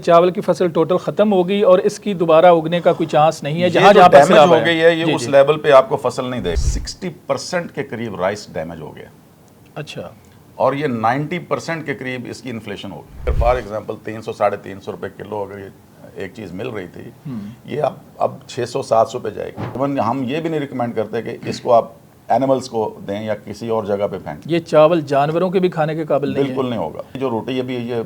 चावल की फसल टोटल ख़त्म हो गई और इसकी दोबारा उगने का कोई चांस नहीं है? जहाँ जहाँ डैमेज हो गई है ये उस लेवल पे आपको फसल नहीं देगी। 60% के करीब राइस डैमेज हो गया। अच्छा। और ये 90% के करीब इसकी इन्फ्लेशन हो गई। फॉर एग्जांपल 300 साढ़े 300 रुपए किलो अगर ये एक चीज़ मिल रही थी, ये अब 600-700 पे जाएगी। इवन हम ये भी नहीं रिकमेंड करते कि इसको आप एनिमल्स को दें या किसी और जगह पे फेंक। ये चावल जानवरों के भी खाने के काबिल नहीं है? बिल्कुल नहीं होगा। जो रोटी अभी ये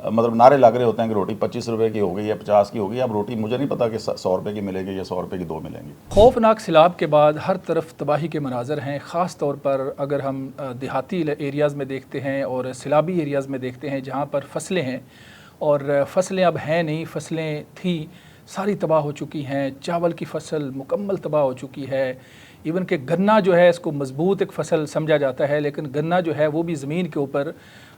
मतलब नारे लग रहे होते हैं कि रोटी 25 रुपए की हो गई या 50 की हो गई, अब रोटी मुझे नहीं पता कि 100 रुपए की मिलेगी या 100 रुपए की 2 मिलेंगी। खौफनाक सैलाब के बाद हर तरफ तबाही के मनाजर हैं। ख़ास तौर पर अगर हम देहाती एरियाज़ में देखते हैं और सैलाबी एरियाज़ में देखते हैं जहाँ पर फसलें हैं और फसलें अब हैं नहीं, फसलें थी सारी तबाह हो चुकी हैं। चावल की फसल मुकम्मल तबाह हो चुकी है। इवन कि गन्ना जो है इसको मजबूत एक फसल समझा जाता है, लेकिन गन्ना जो है वो भी ज़मीन के ऊपर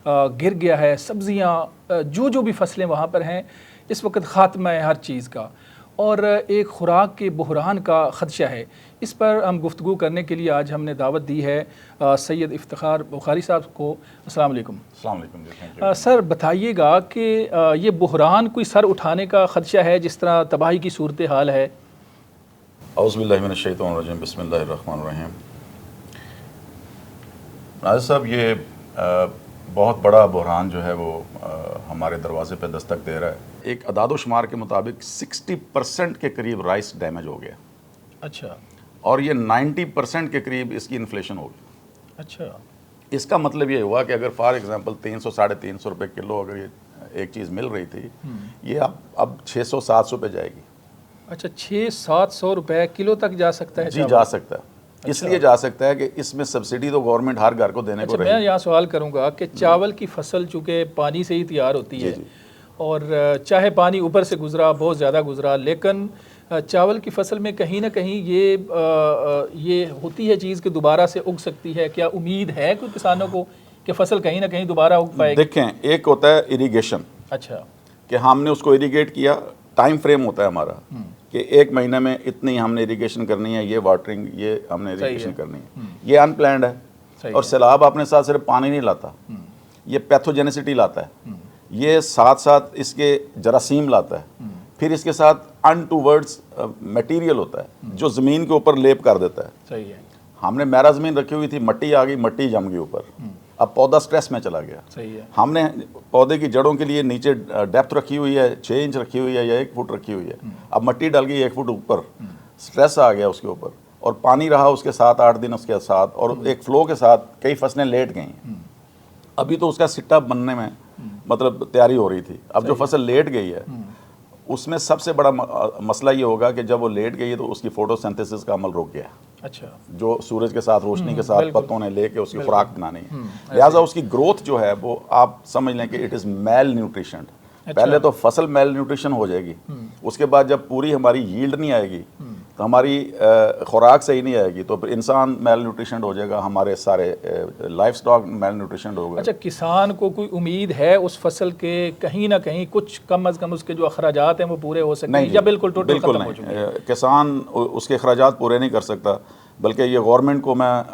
गिर गया है। सब्ज़ियाँ जो भी फसलें वहाँ पर हैं इस वक्त ख़ात्मा है हर चीज़ का, और एक खुराक के बहरान का ख़दशा है। इस पर हम गुफ्तगू करने के लिए आज हमने दावत दी है सैयद इफ्तिखार बुखारी साहब को। अस्सलाम वालेकुम। अस्सलाम वालेकुम जी। सर बताइएगा कि ये बहरान कोई सर उठाने का ख़दशा है जिस तरह तबाही की सूरत हाल है? औज़ुबिल्लाहि मिनश्शैतानिर्रजीम, बिस्मिल्लाहिर्रहमानिर्रहीम। नाज़िर साहब, ये बहुत बड़ा बहरान जो है वो हमारे दरवाजे पे दस्तक दे रहा है। एक अदाद शुमार के मुताबिक 60% के करीब राइस डैमेज हो गया। अच्छा। और ये 90% के करीब इसकी इन्फ्लेशन हो गई। अच्छा। इसका मतलब ये हुआ कि अगर फॉर एग्जांपल 300 साढ़े 300 रुपए किलो अगर ये एक चीज़ मिल रही थी, ये अब 600-700 पे जाएगी। अच्छा, 600-700 रुपए किलो तक जा सकता है? जी, जा सकता है। अच्छा। इसलिए जा सकता है कि इसमें सब्सिडी तो गवर्नमेंट हर घर को देने को रही। मैं यहाँ सवाल करूँगा कि चावल की फसल चूँकि पानी से ही तैयार होती है और चाहे पानी ऊपर से गुजरा, बहुत ज़्यादा गुजरा, लेकिन चावल की फसल में कहीं ना कहीं ये होती है चीज़ कि दोबारा से उग सकती है। क्या उम्मीद है कोई किसानों को कि फसल कहीं ना कहीं दोबारा उग पाएगी? देखें, एक होता है इरिगेशन। अच्छा। कि हमने उसको इरिगेट किया, टाइम फ्रेम होता है हमारा कि 1 महीने में इतनी हमने इरिगेशन करनी है, ये वाटरिंग, ये हमने इरिगेशन करनी है। ये अनप्लैंड है। और सैलाब अपने साथ सिर्फ पानी नहीं लाता, ये पैथोजेनिसिटी लाता है, ये साथ साथ इसके जरासीम लाता है, फिर इसके साथ अनटूवर्ड्स मटेरियल होता है जो ज़मीन के ऊपर लेप कर देता है। सही है। हमने मैरा ज़मीन रखी हुई थी, मट्टी आ गई, मट्टी जम गई ऊपर, अब पौधा स्ट्रेस में चला गया। सही है। हमने पौधे की जड़ों के लिए नीचे डेप्थ रखी हुई है 6 इंच रखी हुई है या 1 फुट रखी हुई है, अब मट्टी डाल गई 1 फुट ऊपर, स्ट्रेस आ गया उसके ऊपर, और पानी रहा उसके 7-8 दिन उसके साथ, और एक फ्लो के साथ कई फसलें लेट गई। अभी तो उसका सिट्टा बनने में मतलब तैयारी हो रही थी। अब जो फसल लेट गई है उसमें सबसे बड़ा मसला ये होगा कि जब वो लेट गई है तो उसकी फोटोसिंथेसिस का अमल रुक गया। अच्छा। जो सूरज के साथ रोशनी के साथ पत्तों ने लेके उसकी खुराक बनानी है, लिहाजा उसकी ग्रोथ जो है वो आप समझ लें कि इट इज़ मेल न्यूट्रिशन। पहले तो फसल मेल न्यूट्रिशन हो जाएगी, उसके बाद जब पूरी हमारी यील्ड नहीं आएगी तो हमारी खुराक सही नहीं आएगी, तो फिर इंसान मेल न्यूट्रिशन हो जाएगा, हमारे सारे लाइफ स्टॉक मेल न्यूट्रिशन होगा। अच्छा, किसान को कोई उम्मीद है उस फसल के कहीं ना कहीं कुछ कम अज़ कम उसके जो अखराजात हैं वो पूरे हो सकते हैं, या बिल्कुल टोटल खत्म हो चुके हैं? किसान उसके अखराजात पूरे नहीं कर सकता, बल्कि ये गवर्नमेंट को मैं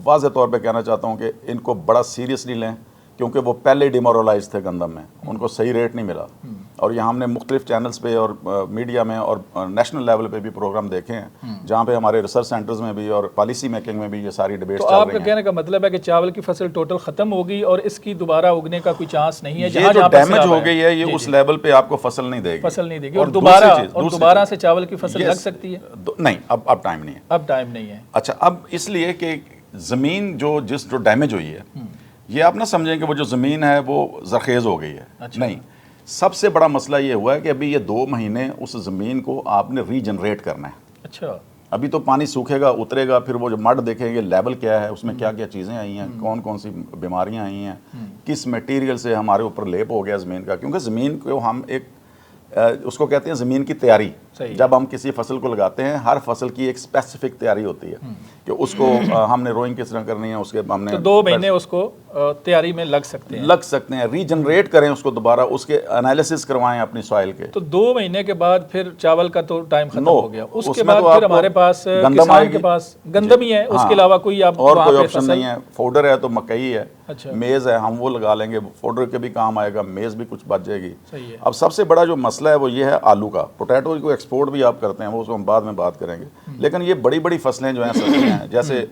वाज़ेह तौर पर कहना चाहता हूँ कि इनको बड़ा सीरियसली लें, क्योंकि वो पहले डिमोरलाइज थे गंदम में, उनको सही रेट नहीं मिला। और यहाँ हमने मुख्तलिफ चैनल्स पे और मीडिया में और नेशनल लेवल पे भी प्रोग्राम देखे हैं जहाँ पे हमारे रिसर्च सेंटर्स में भी और पॉलिसी मेकिंग में भी ये सारी डिबेट्स चल रही हैं। आपका कहने का मतलब है कि चावल की फसल टोटल खत्म हो गई और इसकी दोबारा उगने का कोई चांस नहीं है? ये जो डैमेज हो गई है ये उस लेवल पे आपको फसल नहीं देगी। और दोबारा से चावल की फसल लग सकती है? नहीं, अब टाइम नहीं है। अब टाइम नहीं है। अच्छा, अब इसलिए कि ज़मीन जो डैमेज हुई है, ये आप ना समझें कि वो जो ज़मीन है वो ज़रखेज़ हो गई है। अच्छा। नहीं, सबसे बड़ा मसला ये हुआ है कि अभी ये 2 महीने उस ज़मीन को आपने रीजनरेट करना है। अच्छा। अभी तो पानी सूखेगा, उतरेगा, फिर वो जो मड देखेंगे लेवल क्या है, उसमें क्या क्या चीज़ें आई हैं, कौन कौन सी बीमारियां आई हैं, किस मटेरियल से हमारे ऊपर लेप हो गया ज़मीन का। क्योंकि ज़मीन को हम एक उसको कहते हैं ज़मीन की तैयारी। जब हम किसी फसल को लगाते हैं, हर फसल की एक स्पेसिफिक तैयारी होती है कि उसको हमने रोइंग किस तरह करनी है, उसके हमने तो 2 महीने उसको तैयारी में लग सकते हैं, रीजनरेट करें उसको दोबारा, उसके एनालिसिस करवाएं अपनी सॉइल के। तो 2 महीने के बाद फिर चावल का तो टाइम खत्म हो गया, उसके उसमें बाद तो फिर हमारे पास किसान के पास गंदम ही है, उसके अलावा कोई आप और वहाँ कोई पे ऑप्शन फसल? नहीं है। फोडर है तो मकई है, अच्छा। मेज़ है, हम वो लगा लेंगे, फोडर के भी काम आएगा, मेज़ भी कुछ बच जाएगी। सही है। अब सबसे बड़ा जो मसला है वो ये है आलू का। पोटैटो को एक्सपोर्ट भी आप करते हैं, वो उसको हम बाद में बात करेंगे, लेकिन ये बड़ी बड़ी फसलें जो हैं सब्जियां हैं, जैसे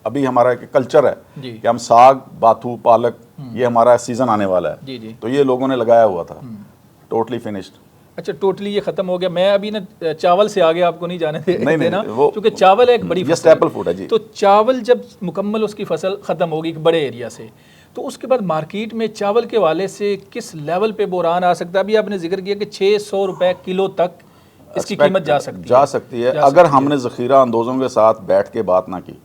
अभी हमारा एक कल्चर है कि हम साग, बाथू, पालक, ये हमारा सीजन आने वाला है, जी जी। तो ये लोगों ने लगाया हुआ था, टोटली फिनिश्ड। अच्छा, टोटली ये खत्म हो गया। मैं अभी ना चावल से आगे आपको नहीं जाने देना, वो क्योंकि चावल एक बड़ी ये स्टेपल फूड है जी। तो चावल जब मुकम्मल उसकी फसल खत्म होगी एक बड़े एरिया से, तो उसके बाद मार्केट में चावल के वाले से किस लेवल पे बुरान आ सकता है? अभी आपने जिक्र किया कि 600 रुपए किलो तक इसकी कीमत जा सकती है अगर हमने ज़ख़ीरा अंदोज़ों के साथ बैठ के बात ना की।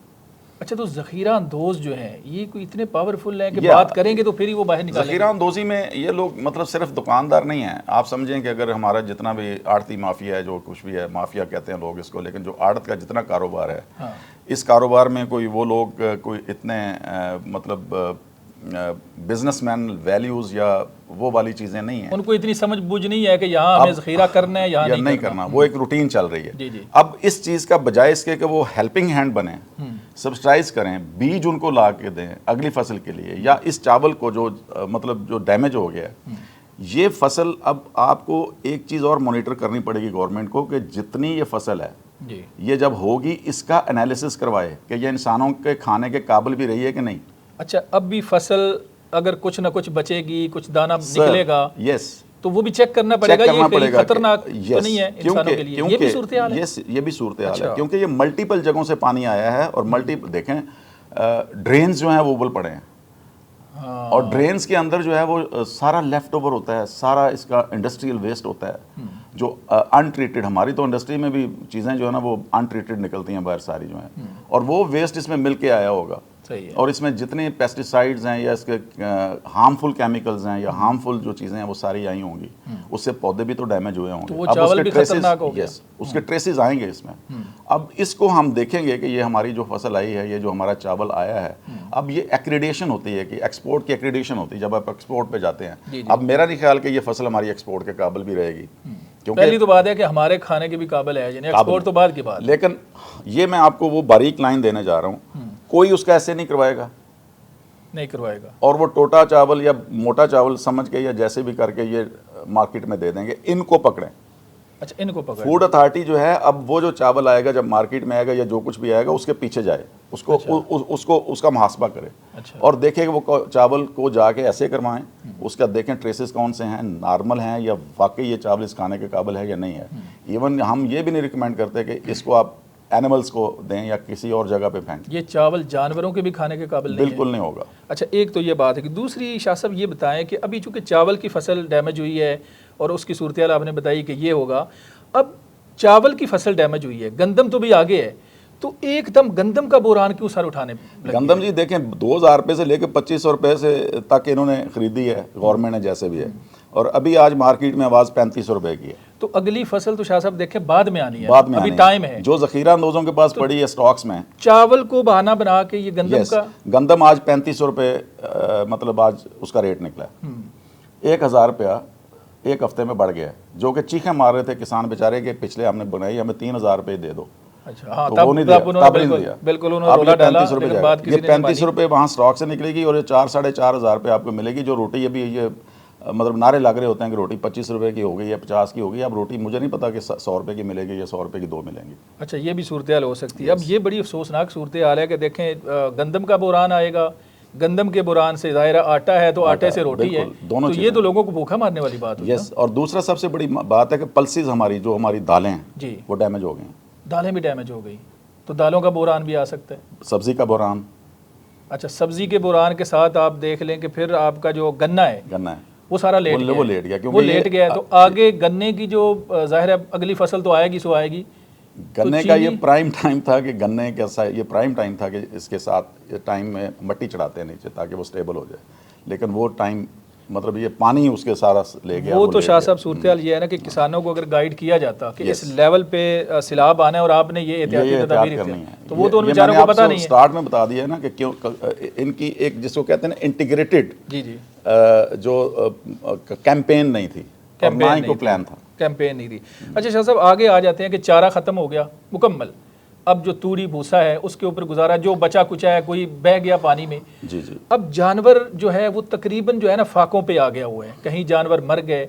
अच्छा, तो ज़ख़ीरा अंदोज़ जो हैं ये कोई इतने पावरफुल हैं कि बात करेंगे तो फिर ही वो बाहर निकालेंगे? ज़ख़ीरा अंदोज़ी में ये लोग मतलब सिर्फ दुकानदार नहीं हैं। आप समझें कि अगर हमारा जितना भी आड़ती माफिया है, जो कुछ भी है, माफिया कहते हैं लोग इसको, लेकिन जो आड़त का जितना कारोबार है, हाँ। इस कारोबार में कोई वो लोग कोई इतने मतलब बिजनेसमैन वैल्यूज़ या वो वाली चीज़ें नहीं हैं। उनको इतनी समझ बुझ नहीं है कि यहाँ हमें ज़ख़ीरा करना है, यहाँ नहीं करना। वो एक रूटीन चल रही है। जी जी। अब इस चीज़ का बजाय इसके कि वो हेल्पिंग हैंड बने, सब्सिडाइज करें, बीज उनको ला के दें अगली फसल के लिए, या इस चावल को जो मतलब जो डैमेज हो गया है, ये फसल, अब आपको एक चीज़ और मॉनिटर करनी पड़ेगी गवर्नमेंट को कि जितनी ये फसल है जी, ये जब होगी इसका एनालिसिस करवाए कि ये इंसानों के खाने के काबिल भी रही है कि नहीं। अच्छा, अब भी फसल अगर कुछ ना कुछ बचेगी, कुछ दाना निकलेगा, यस, तो वो भी चेक करना पड़ेगा, ये कहीं खतरनाक तो नहीं है इंसानों के लिए? ये भी सूरत हाल है। ये भी सूरत हाल है, क्योंकि ये मल्टीपल जगहों से पानी आया है, और देखें ड्रेन्स जो हैं वो उबल पड़े हैं। हाँ। और ड्रेन्स के अंदर जो है वो सारा लेफ्ट ओवर होता है, सारा इसका इंडस्ट्रियल वेस्ट होता है जो अनट्रीटेड। हमारी तो इंडस्ट्री में भी चीज़ें जो है ना वो अनट्रीटेड निकलती हैं बाहर सारी जो हैं, और वो वेस्ट इसमें मिल के आया होगा। सही है। और इसमें जितने पेस्टिसाइड्स हैं या इसके हार्मफुल केमिकल्स हैं या हार्मफुल जो चीज़ें हैं वो सारी आई होंगी, उससे पौधे भी तो डैमेज हुए होंगे। तो वो चावल भी खतरनाक हो गया। उसके ट्रेसेस आएंगे इसमें। अब इसको हम देखेंगे कि ये हमारी जो फसल आई है, ये जो हमारा चावल आया है, अब ये एक्रीडेशन होती है कि एक्सपोर्ट की एक्रीडेशन होती है जब आप एक्सपोर्ट पे जाते हैं। अब मेरा नहीं ख्याल कि ये फसल हमारी एक्सपोर्ट के काबिल भी रहेगी, क्योंकि पहली तो बात है कि हमारे खाने के भी काबिल है, यानी एक्सपोर्ट तो बाद की बात। लेकिन ये मैं आपको वो बारीक लाइन देने जा रहा हूँ, कोई उसका ऐसे नहीं करवाएगा, और वो टोटा चावल या मोटा चावल समझ के या जैसे भी करके ये मार्केट में दे देंगे। इनको पकड़ें। अच्छा, इनको पकड़ें। फूड अथॉरिटी जो है, अब वो जो चावल आएगा जब मार्केट में आएगा या जो कुछ भी आएगा उसके पीछे जाए, उसको उसको उसका मुहासबा करे। अच्छा। और देखें कि वो चावल को जाके ऐसे करवाएं, उसका देखें ट्रेसेस कौन से हैं, नॉर्मल हैं या वाकई ये चावल इस खाने के काबिल है या नहीं है। इवन हम ये भी नहीं रिकमेंड करते कि इसको आप एनिमल्स को दें या किसी और जगह पे फेंकें। ये चावल जानवरों के भी खाने के काबिल नहीं है? बिल्कुल नहीं होगा। अच्छा, एक तो ये बात है कि दूसरी, शाह साहब ये बताएं कि अभी चूँकि चावल की फसल डैमेज हुई है और उसकी सूरत हाल आपने बताई कि ये होगा, अब चावल की फसल डैमेज हुई है, गंदम तो भी आगे है, तो एकदम गंदम का बुरान क्यों सर उठाने लगे? गंदम जी देखें 2000 रुपये से लेकर 2500 रुपये से तक इन्होंने खरीदी है गवर्नमेंट ने, जैसे भी है, और अभी आज मार्केट में आवाज़ 3500 रुपये की है। तो अगली फसल तो शाह साहब देखें बाद में आनी है, बाद में अभी टाइम है। जो ज़ख़ीरा अंदोज़ों के पास पड़ी है स्टॉक्स में, चावल को बहाना बना के ये गंदम का, गंदम आज 3500 रुपये मतलब आज उसका रेट निकला है। 1000 रुपया एक हफ्ते में बढ़ गया है, जो कि चीखें मार रहे थे किसान बेचारे के, पिछले हमने बनाई, हमें 3000 रुपये दे दो। अच्छा, हाँ, तो वो नहीं दिया, तब नहीं दिया। बिल्कुल उन्होंने रोला डाला, लेकिन बाद किसी ये 35 रुपये वहाँ स्टॉक से निकलेगी, और ये 4-4.5 हज़ार रुपये आपको मिलेगी। जो रोटी अभी ये मतलब नारे लग रहे होते हैं कि रोटी 25 रुपये की हो गई या 50 की हो गई, अब रोटी मुझे नहीं पता कि 100 रुपये की मिलेगी या 100 रुपये की 2 मिलेंगी। अच्छा, ये भी सूरत हाल हो सकती है। अब ये बड़ी अफसोसनाक सूरत हाल है कि देखें गंदम का बुरान आएगा, गंदम के बुरान से ज़ाहिर आटा है तो आटे से रोटी है, दोनों तो ये तो लोगों को भूखा मारने वाली बात है। यस, और दूसरा सबसे बड़ी बात है कि पल्सेस हमारी जो हमारी दालें हैं जी, वो डैमेज हो गई। दालें भी डैमेज हो गई, तो दालों का बुरान भी आ सकता है, सब्जी का बुरान। अच्छा, सब्जी के बुरान के साथ आप देख लें कि फिर आपका जो गन्ना है वो सारा लेट गया, वो लेट गया, वो लेट गया, तो आगे गन्ने की जो ज़ाहिर है अगली फसल तो आएगी सो आएगी। गन्ने का ये प्राइम टाइम था कि गन्ने कैसा, ये प्राइम टाइम था कि इसके साथ ये टाइम में मट्टी चढ़ाते हैं नीचे ताकि वो स्टेबल हो जाए, लेकिन वो टाइम मतलब ये पानी उसके सारा ले गया। वो तो शाह साहब सूरत हाल ये है ना कि किसानों को अगर गाइड किया जाता कि इस लेवल पे सैलाब आना है और आपने ये एहतियाती तदाबीर करनी है, तो वो तो उन बेचारों को पता नहीं है। स्टार्ट में बता दिया ना कि क्यों इनकी एक जिसको कहते हैं ना इंटीग्रेटेड जी जी जो कैंपेन नहीं थी, ना ही कोई प्लान था, कैंपेन नहीं थी। अच्छा शाह साहब आगे आ जाते हैं कि चारा ख़त्म हो गया मुकम्मल, अब जो तूड़ी भूसा है उसके ऊपर गुजारा, जो बचा कुचा है कोई बह गया पानी में। जी जी। अब जानवर जो है वो तकरीबन जो है ना फाकों पे आ गया हुआ है, कहीं जानवर मर गए।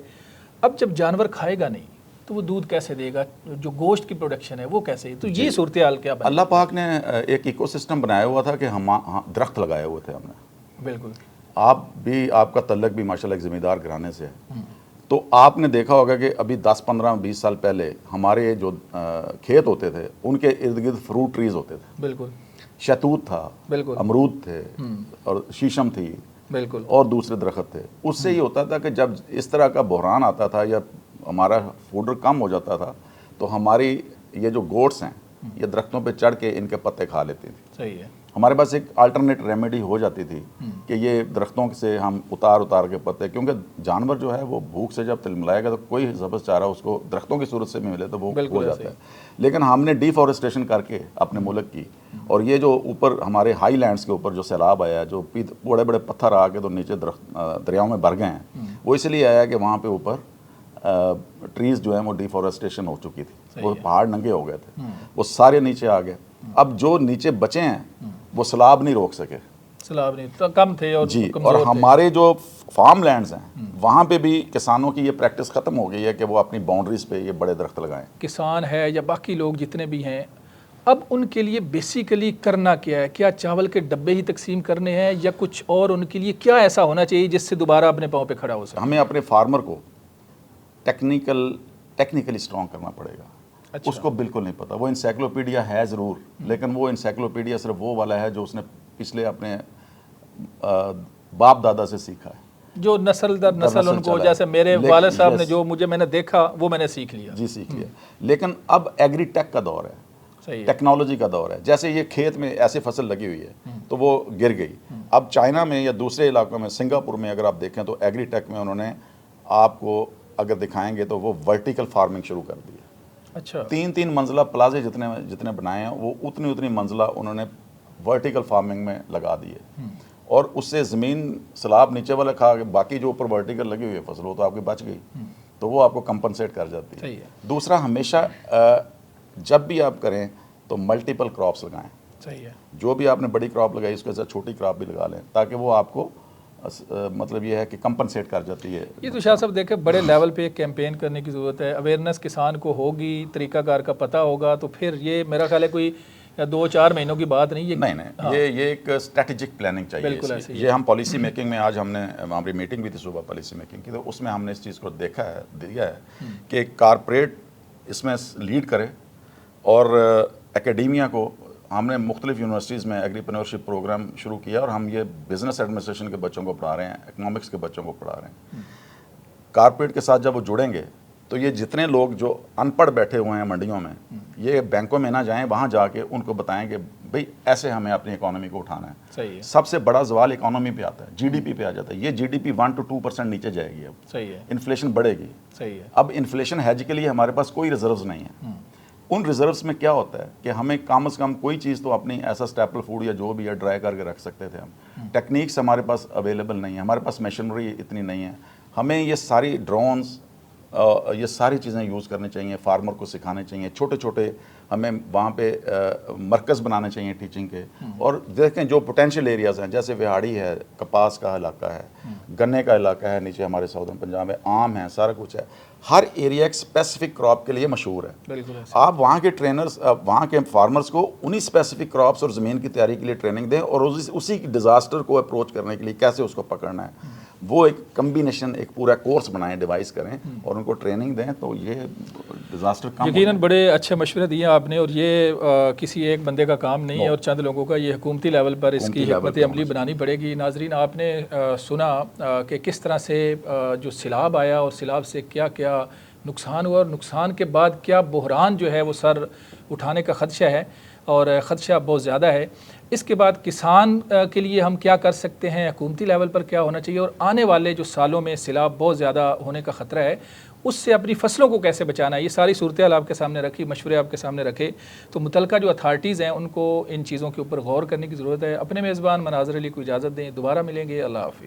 अब जब जानवर खाएगा नहीं तो वो दूध कैसे देगा, जो गोश्त की प्रोडक्शन है वो कैसे, तो ये सूरत हाल क्या बनी? अल्लाह पाक ने एक इकोसिस्टम बनाया हुआ था कि हम दरख्त लगाए हुए थे हमने। बिल्कुल। आप भी, आपका तल्लक भी माशाल्लाह एक ज़मींदार घराने से है, तो आपने देखा होगा कि अभी 10, 15, 20 साल पहले हमारे जो खेत होते थे उनके इर्द गिर्द फ्रूट ट्रीज होते थे। बिल्कुल। शहतूत था, बिल्कुल, अमरूद थे और शीशम थी, बिल्कुल, और दूसरे दरख्त थे। उससे ये होता था कि जब इस तरह का बहरान आता था या हमारा फूडर कम हो जाता था तो हमारी ये जो गोट्स हैं ये दरख्तों पे चढ़ के इनके पत्ते खा लेती थी। सही है। हमारे पास एक अल्टरनेट रेमेडी हो जाती थी कि ये दरख्तों से हम उतार के पत्ते, क्योंकि जानवर जो है वो भूख से जब तिलमिलाएगा तो कोई ज़बरदस्त चारा उसको दरख्तों की सूरत से मिले तो वो हो जाता है। लेकिन हमने डिफॉरेस्टेशन करके अपने मुल्क की, और ये जो ऊपर हमारे हाई लैंड्स के ऊपर जो सैलाब आया, जो बड़े बड़े पत्थर आके तो नीचे दरियाओं में भर गए हैं, वो इसलिए आया कि वहाँ पे ऊपर ट्रीज़ जो हैं वो डिफॉरेस्टेशन हो चुकी थी, वो पहाड़ नंगे हो गए थे, वो सारे नीचे आ गए। अब जो नीचे बचे हैं वो सैलाब नहीं रोक सके, सैलाब नहीं तो कम थे और जी। और हमारे जो फार्म लैंड्स हैं वहाँ पे भी किसानों की ये प्रैक्टिस ख़त्म हो गई है कि वो अपनी बाउंड्रीज पे ये बड़े दरख्त लगाएं। किसान है या बाकी लोग जितने भी हैं, अब उनके लिए बेसिकली करना क्या है? क्या चावल के डब्बे ही तकसीम करने हैं या कुछ और? उनके लिए क्या ऐसा होना चाहिए जिससे दोबारा अपने पाँव पे खड़ा हो सके? हमें अपने फार्मर को टेक्निकली स्ट्रॉन्ग करना पड़ेगा। अच्छा। उसको बिल्कुल नहीं पता, वो इंसाइक्लोपीडिया है ज़रूर, लेकिन वो इंसाइक्लोपीडिया सिर्फ वो वाला है जो उसने पिछले अपने बाप दादा से सीखा है, जो नस्ल दर नस्ल उनको, जैसे मेरे वालिद साहब ने जो मुझे मैंने देखा वो मैंने सीख लिया। जी, सीख लिया। लेकिन अब एग्रीटेक का दौर है, सही है, टेक्नोलॉजी का दौर है। जैसे ये खेत में ऐसी फसल लगी हुई है तो वो गिर गई। अब चाइना में या दूसरे इलाकों में, सिंगापुर में अगर आप देखें तो एग्रीटेक में उन्होंने आपको अगर दिखाएंगे तो वो वर्टिकल फार्मिंग शुरू कर दी है। अच्छा। 3-3 मंजिला प्लाजे जितने बनाए हैं वो उतनी मंजिला उन्होंने वर्टिकल फार्मिंग में लगा दी है, और उससे ज़मीन सैलाब नीचे वाला खा के बाकी जो ऊपर वर्टिकल लगी हुई है फसल वो तो आपकी बच गई, तो वो आपको कंपनसेट कर जाती है। दूसरा, हमेशा जब भी आप करें तो मल्टीपल क्रॉप्स लगाएं। सही है। जो भी आपने बड़ी क्रॉप लगाई उसके साथ छोटी क्रॉप भी लगा लें, ताकि वो आपको मतलब ये है कि कंपनसेट कर जाती है। ये तो शाह साहब देखें बड़े लेवल पे एक कैंपेन करने की ज़रूरत है। अवेयरनेस किसान को होगी, तरीकाकार का पता होगा, तो फिर ये मेरा ख्याल है कोई 2-4 महीनों की बात नहीं, ये नहीं। हाँ। ये एक स्ट्रेटेजिक प्लानिंग चाहिए। ये हम पॉलिसी मेकिंग में, आज हमने हमारी मीटिंग भी थी सुबह पॉलिसी मेकिंग की, तो उसमें हमने इस चीज़ को दिया है कि कारपोरेट इसमें लीड करे, और एकेडेमिया को हमने मुख्तलिफ यूनिवर्सिटीज़ में एग्रीप्रेन्योरशिप प्रोग्राम शुरू किया, और हम ये बिज़नेस एडमिनिस्ट्रेशन के बच्चों को पढ़ा रहे हैं, इकनॉमिक्स के बच्चों को पढ़ा रहे हैं। कारपोरेट के साथ जब वो जुड़ेंगे तो ये जितने लोग जो अनपढ़ बैठे हुए हैं मंडियों में, ये बैंकों में ना जाएं, वहाँ जाके उनको बताएं कि भाई ऐसे हमें अपनी इकोनॉमी को उठाना है। सही है। सबसे बड़ा सवाल इकोनॉमी पे आता है, जीडीपी पे आ जाता है। ये जीडीपी 1 to 2% नीचे जाएगी अब। सही है। इन्फ्लेशन बढ़ेगी। सही है। अब इन्फ्लेशन हेज के लिए हमारे पास कोई रिजर्व्स नहीं है। उन रिजर्व्स में क्या होता है कि हमें कम से कम कोई चीज़ तो अपनी ऐसा स्टेपल फूड या जो भी है ड्राई करके रख सकते थे हम। टेक्निक्स हमारे पास अवेलेबल नहीं है, हमारे पास मशीनरी इतनी नहीं है। हमें ये सारी ड्रोन्स, ये सारी चीज़ें यूज़ करनी चाहिए, फार्मर को सिखाने चाहिए। छोटे छोटे हमें वहाँ पे मरकज़ बनाने चाहिए टीचिंग के। और देखें जो पोटेंशियल एरियाज़ हैं, जैसे विहाड़ी है, कपास का इलाका है, गन्ने का इलाका है, नीचे हमारे साउदर्न पंजाब में आम है, सारा कुछ है। हर एरिया एक स्पेसिफिक क्रॉप के लिए मशहूर है। बिल्कुल। आप वहाँ के ट्रेनर्स, वहाँ के फार्मर्स को उन्हीं स्पेसिफिक क्रॉप्स और ज़मीन की तैयारी के लिए ट्रेनिंग दें, और उसी डिज़ास्टर को अप्रोच करने के लिए कैसे उसको पकड़ना है, वो एक कम्बिनेशन, एक पूरा कोर्स बनाएं, डिवाइस करें और उनको ट्रेनिंग दें, तो ये डिज़ास्टर कम। यकीनन बड़े अच्छे मशवरे दिए आपने, और ये किसी एक बंदे का काम नहीं है और चंद लोगों का, ये हुकूमती लेवल पर इसकी हिकमत अमली बनानी पड़ेगी। नाजरीन, आपने सुना कि किस तरह से जो सैलाब आया और सैलाब से क्या क्या नुकसान हुआ और नुकसान के बाद क्या बहरान जो है वो सर उठाने का ख़दशा है और ख़दशा बहुत ज़्यादा है। इसके बाद किसान के लिए हम क्या कर सकते हैं, हुकूमती लेवल पर क्या होना चाहिए और आने वाले जो सालों में सैलाब बहुत ज़्यादा होने का ख़तरा है उससे अपनी फसलों को कैसे बचाना है, ये सारी सूरत हाल आपके सामने रखी, मशवरे आपके सामने रखे। तो मुतलका जो अथॉरिटीज़ हैं उनको इन चीज़ों के ऊपर गौर करने की ज़रूरत है। अपने मेज़बान मनाज़र अली को इजाज़त दें, दोबारा मिलेंगे। अल्लाह हाफ़िज़।